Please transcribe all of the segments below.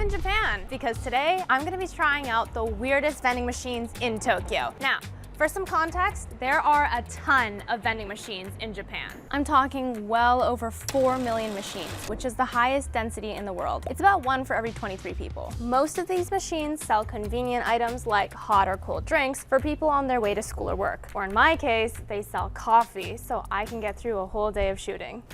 in Japan because today I'm gonna be trying out the weirdest vending machines in Tokyo. Now, for some context, there are a ton of vending machines in Japan. I'm talking well over 4 million machines, which is the highest density in the world. It's about 1 for every 23 people. Most of these machines sell convenient items like hot or cold drinks for people on their way to school or work. Or in my case, they sell coffee so I can get through a whole day of shooting.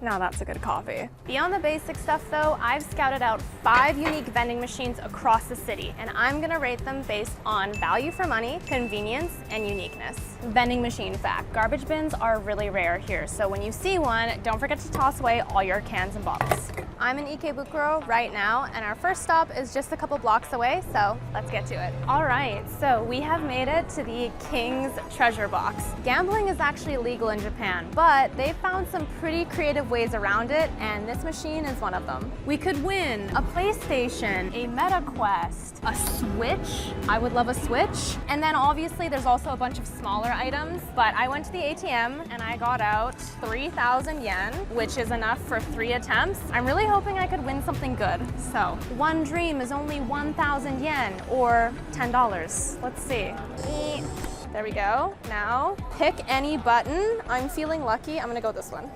Now that's a good coffee. Beyond the basic stuff though, I've scouted out 5 unique vending machines across the city, and I'm gonna rate them based on value for money, convenience, and uniqueness. Vending machine fact: garbage bins are really rare here, so when you see one, don't forget to toss away all your cans and bottles. I'm in Ikebukuro right now, and our first stop is just a couple blocks away, so let's get to it. All right, so we have made it to the King's Treasure Box. Gambling is actually illegal in Japan, but they found some pretty creative ways around it, and this machine is one of them. We could win a PlayStation, a MetaQuest, a Switch. I would love a Switch. And then obviously there's also a bunch of smaller items, but I went to the ATM and I got out 3,000 yen, which is enough for 3 attempts. I'm really hoping I could win something good. So one dream is only 1,000 yen or $10. Let's see. There we go. Now pick any button. I'm feeling lucky. I'm gonna go this one.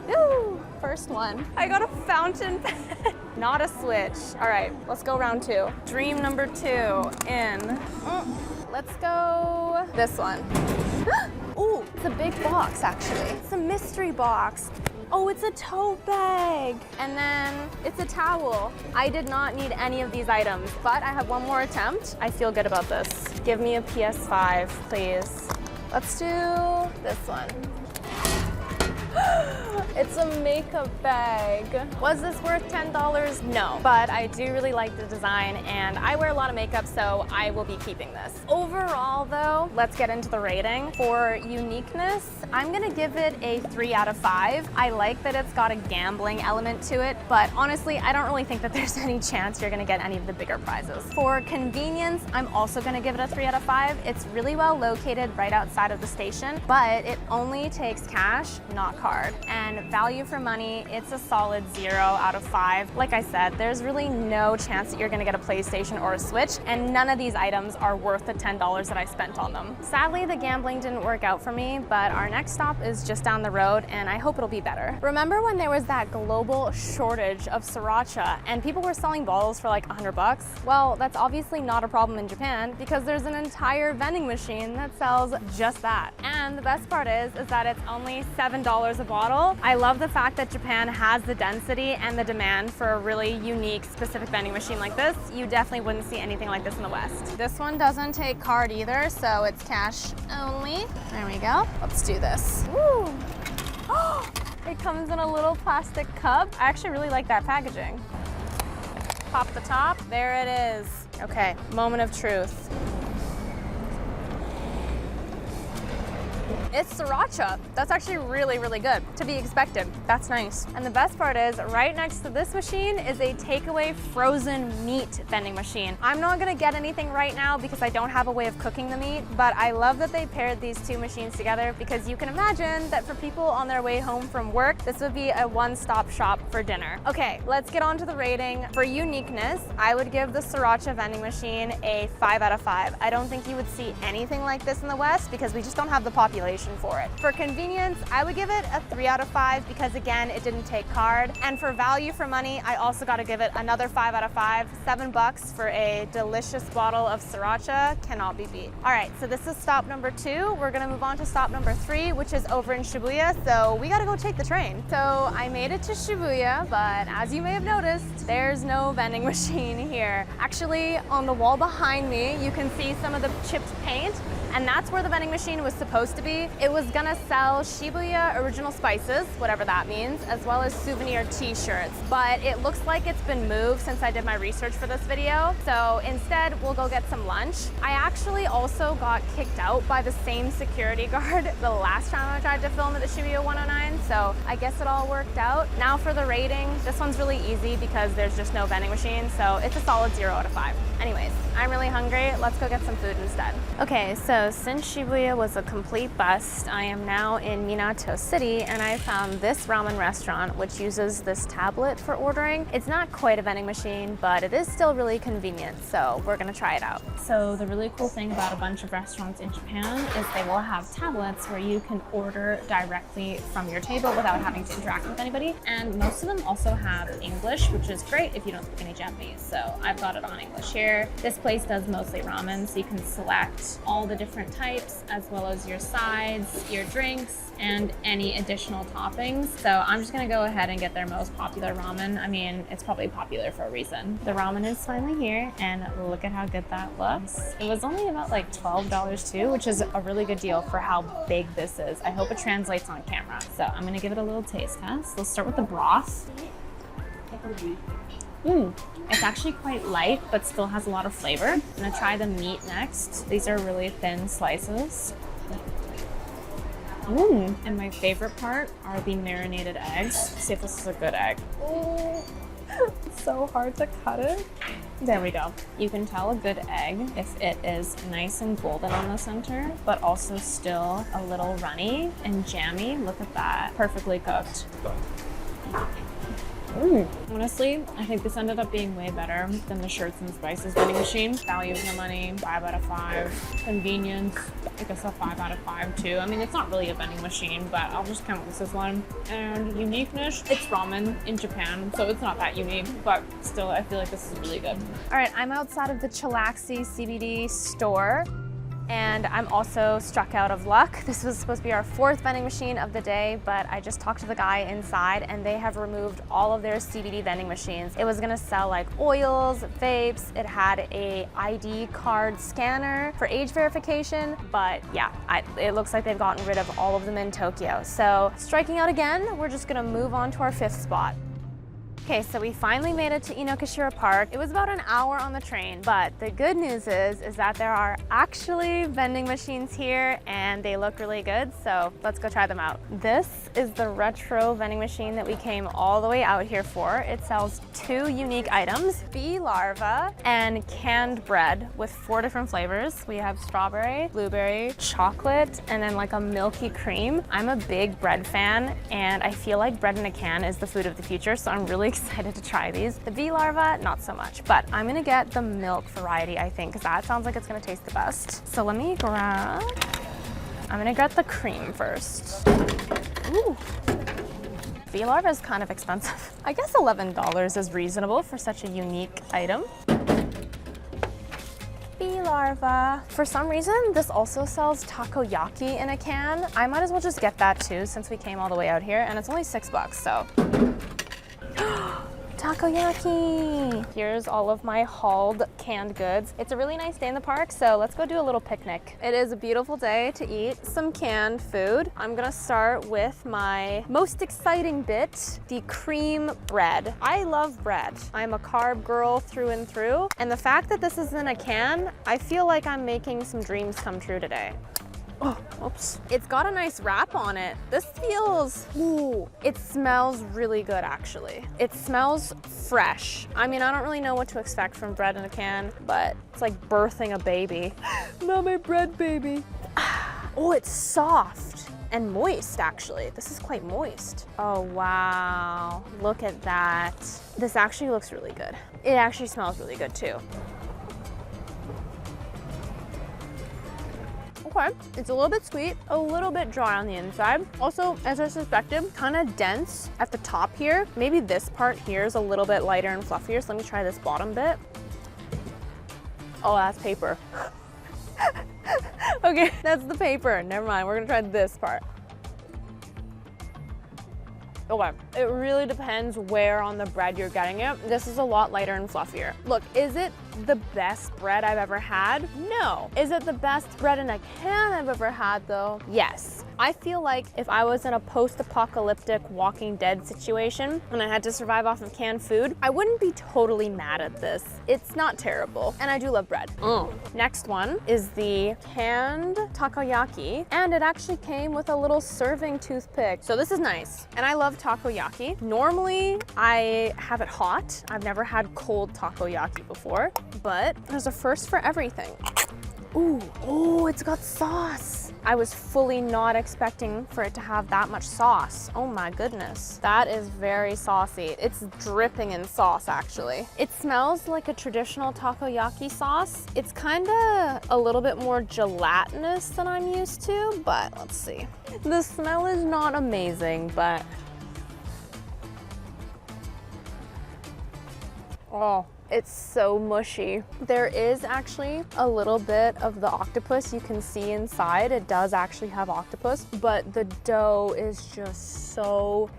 Ooh, first one. I got a fountain pen. Not a Switch. All right, let's go round 2. Dream number 2 in. Let's go this one. Ooh, it's a big box actually. It's a mystery box. Oh, it's a tote bag. And then it's a towel. I did not need any of these items, but I have one more attempt. I feel good about this. Give me a PS5, please. Let's do this one. It's a makeup bag. Was this worth $10? No, but I do really like the design and I wear a lot of makeup, so I will be keeping this. Overall though, let's get into the rating. For uniqueness, I'm gonna give it a 3 out of 5. I like that it's got a gambling element to it, but honestly, I don't really think that there's any chance you're gonna get any of the bigger prizes. For convenience, I'm also gonna give it a 3 out of 5. It's really well located right outside of the station, but it only takes cash, not card. And value for money, it's a solid 0 out of 5. Like I said, there's really no chance that you're gonna get a PlayStation or a Switch, and none of these items are worth the $10 that I spent on them. Sadly, the gambling didn't work out for me, but our next stop is just down the road, and I hope it'll be better. Remember when there was that global shortage of sriracha, and people were selling bottles for like $100? Well, that's obviously not a problem in Japan, because there's an entire vending machine that sells just that. And the best part is that it's only $7 a bottle. I love the fact that Japan has the density and the demand for a really unique, specific vending machine like this. You definitely wouldn't see anything like this in the West. This one doesn't take card either, so it's cash only. There we go. Let's do this. Woo! It comes in a little plastic cup. I actually really like that packaging. Pop the top. There it is. Okay, moment of truth. It's sriracha. That's actually really, really good. To be expected. That's nice. And the best part is, right next to this machine is a takeaway frozen meat vending machine. I'm not gonna get anything right now because I don't have a way of cooking the meat, but I love that they paired these 2 machines together because you can imagine that for people on their way home from work, this would be a one-stop shop for dinner. Okay, let's get on to the rating. For uniqueness, I would give the sriracha vending machine a 5 out of 5. I don't think you would see anything like this in the West because we just don't have the population for it. For convenience, I would give it a 3 out of 5 because again, it didn't take card. And for value for money, I also got to give it another 5 out of 5. $7 for a delicious bottle of sriracha cannot be beat. All right, so this is stop number 2. We're gonna move on to stop number 3, which is over in Shibuya. So we gotta go take the train. So I made it to Shibuya, but as you may have noticed, there's no vending machine here. Actually, on the wall behind me, you can see some of the chipped paint, and that's where the vending machine was supposed to be. It was gonna sell Shibuya original spices, whatever that means, as well as souvenir t-shirts. But it looks like it's been moved since I did my research for this video. So instead, we'll go get some lunch. I actually also got kicked out by the same security guard the last time I tried to film at the Shibuya 109. So I guess it all worked out. Now for the rating, this one's really easy because there's just no vending machine. So it's a solid 0 out of 5. Anyways, I'm really hungry. Let's go get some food instead. Okay, so since Shibuya was a complete bust, I am now in Minato City and I found this ramen restaurant which uses this tablet for ordering. It's not quite a vending machine, but it is still really convenient, so we're gonna try it out. So the really cool thing about a bunch of restaurants in Japan is they will have tablets where you can order directly from your table without having to interact with anybody. And most of them also have English, which is great if you don't speak any Japanese. So I've got it on English here. This place does mostly ramen, so you can select all the different types as well as your sides, your drinks, and any additional toppings. So I'm just gonna go ahead and get their most popular ramen. I mean, it's probably popular for a reason. The ramen is finally here, and look at how good that looks. It was only about like $12 too, which is a really good deal for how big this is. I hope it translates on camera. So I'm gonna give it a little taste test. Let's start with the broth. It's actually quite light, but still has a lot of flavor. I'm gonna try the meat next. These are really thin slices. And my favorite part are the marinated eggs. Let's see if this is a good egg. It's so hard to cut it. There we go. You can tell a good egg if it is nice and golden on the center, but also still a little runny and jammy. Look at that. Perfectly cooked. Honestly, I think this ended up being way better than the Shirts and Spices vending machine. Value for money, 5 out of 5. Convenience, I guess a 5 out of 5 too. I mean, it's not really a vending machine, but I'll just count this as one. And uniqueness, it's ramen in Japan, so it's not that unique, but still, I feel like this is really good. All right, I'm outside of the Chilaxi CBD store. And I'm also struck out of luck. This was supposed to be our 4th vending machine of the day, but I just talked to the guy inside and they have removed all of their CBD vending machines. It was gonna sell like oils, vapes, it had a ID card scanner for age verification, but yeah, it looks like they've gotten rid of all of them in Tokyo. So striking out again, we're just gonna move on to our 5th spot. Okay, so we finally made it to Inokashira Park. It was about an hour on the train, but the good news is that there are actually vending machines here and they look really good, so let's go try them out. This is the retro vending machine that we came all the way out here for. It sells 2 unique items, bee larva and canned bread with 4 different flavors. We have strawberry, blueberry, chocolate, and then like a milky cream. I'm a big bread fan and I feel like bread in a can is the food of the future, so I'm really excited to try these. The bee larva, not so much, but I'm gonna get the milk variety, I think, because that sounds like it's gonna taste the best. So let me I'm gonna get the cream first. Ooh. Bee larva is kind of expensive. I guess $11 is reasonable for such a unique item. Bee larva. For some reason, this also sells takoyaki in a can. I might as well just get that too since we came all the way out here, and it's only $6, so. Takoyaki! Here's all of my hauled canned goods. It's a really nice day in the park, so let's go do a little picnic. It is a beautiful day to eat some canned food. I'm gonna start with my most exciting bit, the cream bread. I love bread. I'm a carb girl through and through, and the fact that this is in a can, I feel like I'm making some dreams come true today. Oh, oops. It's got a nice wrap on it. This feels, ooh, it smells really good actually. It smells fresh. I mean, I don't really know what to expect from bread in a can, but it's like birthing a baby. Not my bread baby. Oh, it's soft and moist actually. This is quite moist. Oh, wow. Look at that. This actually looks really good. It actually smells really good too. Okay, it's a little bit sweet, a little bit dry on the inside. Also, as I suspected, kind of dense at the top here. Maybe this part here is a little bit lighter and fluffier, so let me try this bottom bit. Oh, that's paper. Okay, that's the paper. Never mind, we're gonna try this part. Okay, it really depends where on the bread you're getting it. This is a lot lighter and fluffier. Look, is it the best bread I've ever had? No. Is it the best bread in a can I've ever had though? Yes. I feel like if I was in a post-apocalyptic Walking Dead situation and I had to survive off of canned food, I wouldn't be totally mad at this. It's not terrible, and I do love bread. Next one is the canned takoyaki, and it actually came with a little serving toothpick. So this is nice, and I love takoyaki. Normally, I have it hot. I've never had cold takoyaki before, but there's a first for everything. Ooh, oh, it's got sauce. I was fully not expecting for it to have that much sauce. Oh my goodness. That is very saucy. It's dripping in sauce, actually. It smells like a traditional takoyaki sauce. It's kind of a little bit more gelatinous than I'm used to, but let's see. The smell is not amazing, but oh, it's so mushy. There is actually a little bit of the octopus you can see inside. It does actually have octopus, but the dough is just so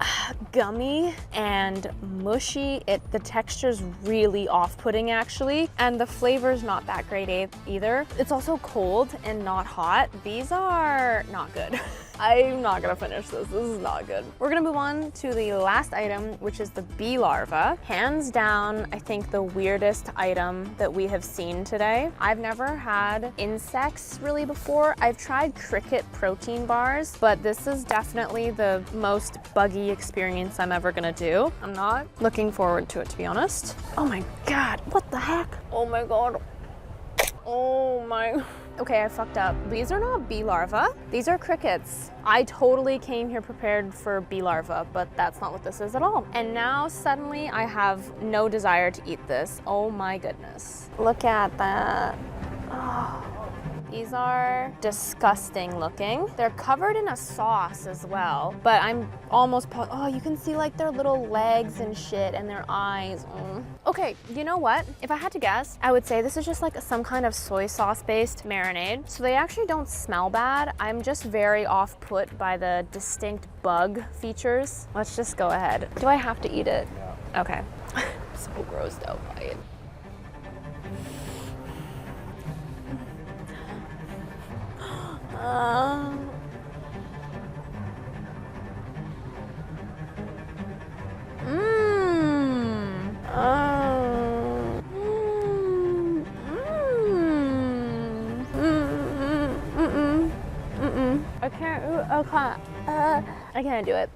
gummy and mushy. The texture's really off-putting actually, and the flavor's not that great either. It's also cold and not hot. These are not good. I'm not gonna finish this. This is not good. We're gonna move on to the last item, which is the bee larva. Hands down, I think the weirdest item that we have seen today. I've never had insects really before. I've tried cricket protein bars, but this is definitely the most buggy experience I'm ever gonna do. I'm not looking forward to it, to be honest. Oh my God, what the heck? Oh my God. Oh my. Okay, I fucked up. These are not bee larvae. These are crickets. I totally came here prepared for bee larvae, but that's not what this is at all. And now suddenly I have no desire to eat this. Oh my goodness. Look at that. Oh. These are disgusting looking. They're covered in a sauce as well, but I'm almost, oh, you can see like their little legs and shit and their eyes. Okay, you know what? If I had to guess, I would say this is just like some kind of soy sauce based marinade. So they actually don't smell bad. I'm just very off-put by the distinct bug features. Let's just go ahead. Do I have to eat it? Yeah. Okay. So grossed out by it. I can't do it.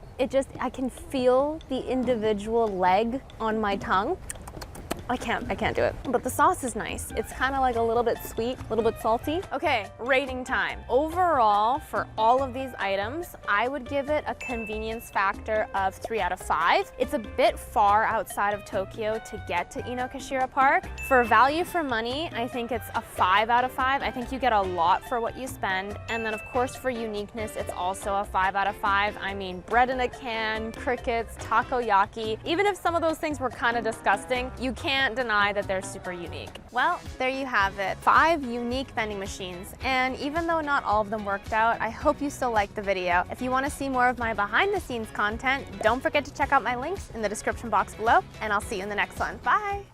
I can feel the individual leg on my tongue. I can't do it. But the sauce is nice. It's kind of like a little bit sweet, a little bit salty. Okay, rating time. Overall, for all of these items, I would give it a convenience factor of 3 out of 5. It's a bit far outside of Tokyo to get to Inokashira Park. For value for money, I think it's a 5 out of 5. I think you get a lot for what you spend. And then of course for uniqueness, it's also a 5 out of 5. I mean, bread in a can, crickets, takoyaki. Even if some of those things were kind of disgusting, you can't deny that they're super unique. Well, there you have it. 5 unique vending machines. And even though not all of them worked out, I hope you still liked the video. If you want to see more of my behind the scenes content, don't forget to check out my links in the description box below, and I'll see you in the next one. Bye!